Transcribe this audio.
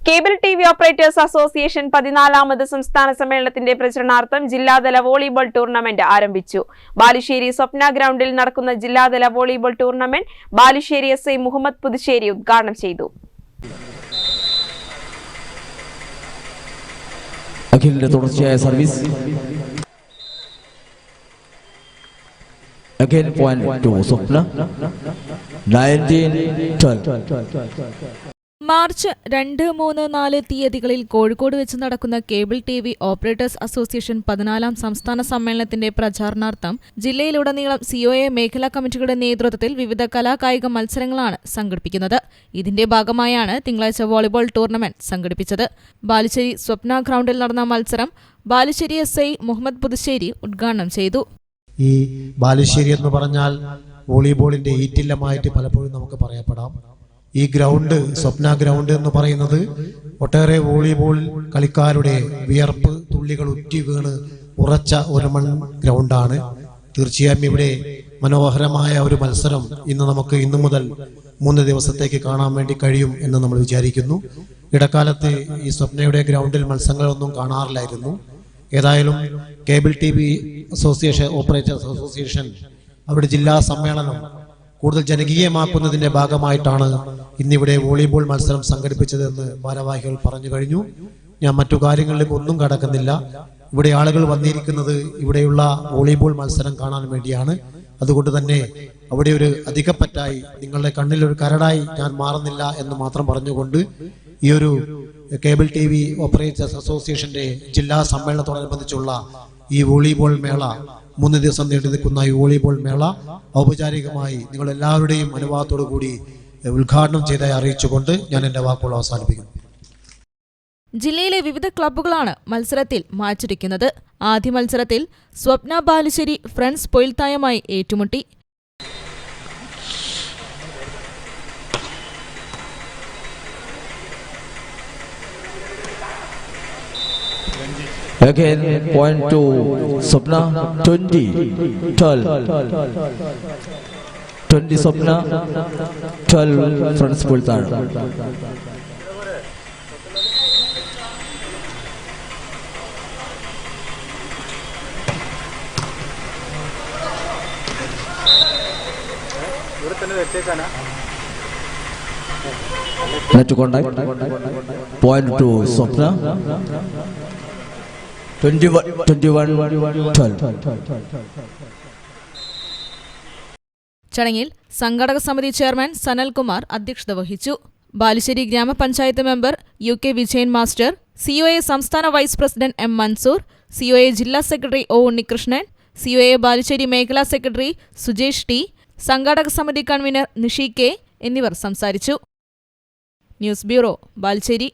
Cable TV operators association 14ാമത് സംസ്ഥാന സമ്മേളനത്തിന്റെ പ്രചരണാർത്ഥം ജില്ലാതല വോളിബോൾ ടൂർണമെന്റ് ആരംഭിച്ചു. ബാലുശ്ശേരി സ്വപ്ന ഗ്രൗണ്ടിൽ നടക്കുന്ന ജില്ലാതല volleyball tournament Balussery SI Muhammad Puthussery ഉദ്ഘാടനം ചെയ്തു. അഖിലിന്റെ തുടർച്ചയായ service again point to Swapna 19-12. March 2, 3, 4 തീയതികളിൽ കോഴിക്കോട് വെച്ച് നടക്കുന്ന കേബിൾ ടിവി ഓപ്പറേറ്റേഴ്സ് അസോസിയേഷൻ 14ാം സംസ്ഥാന സമ്മേളനത്തിന്റെ പ്രചാരണാർത്ഥം ജില്ലയിലുടനീളം COA മേഖലാ കമ്മിറ്റികളുടെ നേതൃത്വത്തിൽ വിവിധ കലാകായിക മത്സരങ്ങളാണ് സംഘടിപ്പിക്കുന്നത്. ഇതിന്റെ ഭാഗമായാണ് തിങ്കളാഴ്ച വോളിബോൾ ടൂർണമെന്റ് സംഘടിപ്പിച്ചത്. ബാലുശ്ശേരി സ്വപ്ന ഗ്രൗണ്ടിൽ നടന്ന മത്സരം ബാലുശ്ശേരി SI മുഹമ്മദ് പുതുശ്ശേരി ഉദ്ഘാടനം ചെയ്തു. ഈ ബാലുശ്ശേരി എന്ന് പറഞ്ഞാൽ വോളിബോളിന്റെ ഈറ്റില്ലമായിട്ട് പലപ്പോഴും നമുക്ക് പറയപ്പെടാം. ഈ ഗ്രൗണ്ട് സ്വപ്ന ഗ്രൗണ്ട് എന്ന് പറയുന്നത് ഒട്ടേറെ വോളിബോൾ കളിക്കാരുടെ വിയർപ്പ് തുള്ളികൾ ഉറ്റി വീണ് ഉറച്ച ഒരു മൺ ഗ്രൗണ്ടാണ്. തീർച്ചയായും ഇവിടെ മനോഹരമായ ഒരു മത്സരം ഇന്നു മുതൽ 3 ദിവസത്തേക്ക് കാണാൻ വേണ്ടി കഴിയും എന്ന് നമ്മൾ വിചാരിക്കുന്നു. ഇടക്കാലത്ത് ഈ സ്വപ്നയുടെ ഗ്രൗണ്ടിൽ മത്സരങ്ങളൊന്നും കാണാറില്ലായിരുന്നു. ഏതായാലും cable TV association operators association അവരുടെ ജില്ലാ സമ്മേളനം കൂടുതൽ ജനകീയമാക്കുന്നതിന്റെ ഭാഗമായിട്ടാണ് ഇന്നിവിടെ വോളിബോൾ മത്സരം സംഘടിപ്പിച്ചതെന്ന് ഭാരവാഹികൾ പറഞ്ഞു കഴിഞ്ഞു. ഞാൻ മറ്റു കാര്യങ്ങളിലേക്ക് ഒന്നും കടക്കുന്നില്ല. ഇവിടെ ആളുകൾ വന്നിരിക്കുന്നത് ഇവിടെയുള്ള വോളിബോൾ മത്സരം കാണാൻ വേണ്ടിയാണ്. അതുകൊണ്ട് തന്നെ അവിടെ ഒരു അധികപ്പറ്റായി നിങ്ങളുടെ കണ്ണിൽ ഒരു കരടായി ഞാൻ മാറുന്നില്ല എന്ന് മാത്രം പറഞ്ഞുകൊണ്ട് ഈ ഒരു കേബിൾ ടിവി ഓപ്പറേറ്റേഴ്സ് അസോസിയേഷന്റെ ജില്ലാ സമ്മേളനത്തോടനുബന്ധിച്ചുള്ള ഈ വോളിബോൾ മേള 3 ദിവസം നീണ്ടു നിൽക്കുന്ന ഈ വോളിബോൾ മേള ഔപചാരികമായി നിങ്ങളെല്ലാവരുടെയും അനുവാദത്തോടു കൂടി ഉദ്ഘാടനം ചെയ്തതായി അറിയിച്ചുകൊണ്ട് ഞാൻ എൻ്റെ വാക്കുകൾ അവസാനിപ്പിക്കുന്നു. ജില്ലയിലെ വിവിധ ക്ലബ്ബുകളാണ് മത്സരത്തിൽ മാറ്റുരയ്ക്കുന്നത്. ആദ്യ മത്സരത്തിൽ സ്വപ്ന ബാലുശ്ശേരി ഫ്രണ്ട്സ് പൊയിൽത്തായമായി ഏറ്റുമുട്ടി. Again point to Swapna 20-12. 20 Swapna 12 Friends Pulthar. Net to contact point to Swapna 21-12. ചടങ്ങിൽ സംഘാടക സമിതി ചെയർമാൻ സനൽകുമാർ അധ്യക്ഷത വഹിച്ചു. ബാലുശ്ശേരി ഗ്രാമപഞ്ചായത്ത് member UK Vijayan master, COA സംസ്ഥാന vice president M Mansoor, COA ജില്ലാ secretary O Unnikrishnan, COA Balussery മേഖലാ സെക്രട്ടറി സുജേഷ് T, സംഘാടക സമിതി കൺവീനർ നിഷി K എന്നിവർ സംസാരിച്ചു. News bureau, Balussery.